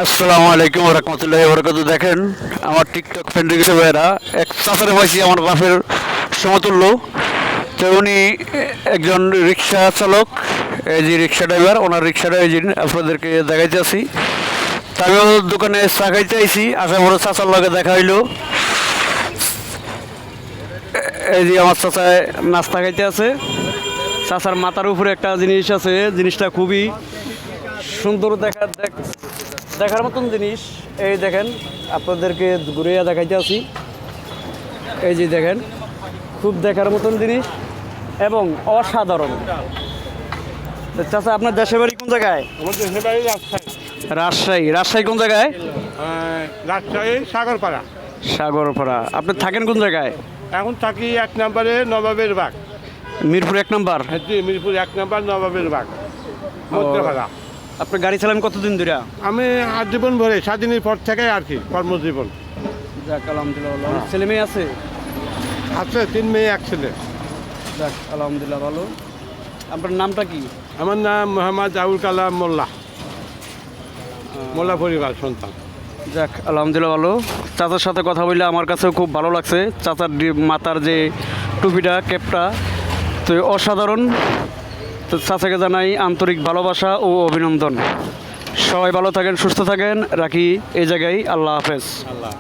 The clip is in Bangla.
আসসালামু আলাইকুম রহমতুল্লাহি বরকাত। দেখেন আমার টিকটক ফ্রেন্ড গেছে ভাইরা এক চাচারে পাইছি আমার বাপের সমতুল্য। তো উনি একজন রিক্সা চালক, এই যে রিক্সা ড্রাইভার, ওনার রিক্সাটা এই যে আপনাদেরকে দেখাইতে আসি। তারপর দোকানে চা খাইতে আইসি, আসার পরে চাচার লগে দেখা হইলো। এই যে আমার চাচায় নাস্তা খাইতে আছে। চাচার মাথার উপরে একটা জিনিস আছে, জিনিসটা খুবই সুন্দর দেখার মতন জিনিস। এই দেখেন, আপনাদেরকে ঘুরিয়ে দেখাইতে আছি। এই যে দেখেন, খুব দেখার মতন জিনিস এবং অসাধারণ। চাচা, আপনার দেশের বাড়ি কোন জায়গায়? আমার দেশের বাড়ি রাজশাহী। রাজশাহী। রাজশাহী কোন জায়গায়? রাজশাহী সাগরপাড়া। সাগরপাড়া। আপনি থাকেন কোন জায়গায়? এখন থাকি 1 নম্বরে নবাবের বাগ। মিরপুর 1 নম্বর। জি, মিরপুর 1 নম্বর নবাবের বাগ, মধ্যপাড়া। আপনি গাড়ি চালান কতদিন ধরে? আমি আজীবন ভরে স্বাধীনের পর থেকে আর কি কর্মজীবন। যাক আলহামদুলিল্লাহ। ছেলে মেয়ে আছে? আছে 3 মেয়ে 1 ছেলে। যাক আলহামদুলিল্লাহ, ভালো। আপনার নামটা কি? আমার নাম মোহাম্মদ আবুল কালাম মোল্লা, মোল্লা পরিবার সন্তান। যাক আলহামদুলিল্লাহ, ভালো। চাচার সাথে কথা বললে আমার কাছেও খুব ভালো লাগছে। চাচার মাথার যে টুপিটা, ক্যাপটা, তো অসাধারণ। তো চাচাকে জানাই আন্তরিক ভালোবাসা ও অভিনন্দন। সবাই ভালো থাকেন, সুস্থ থাকেন। রাখি এই জায়গায়। আল্লাহ হাফেজ। আল্লাহ।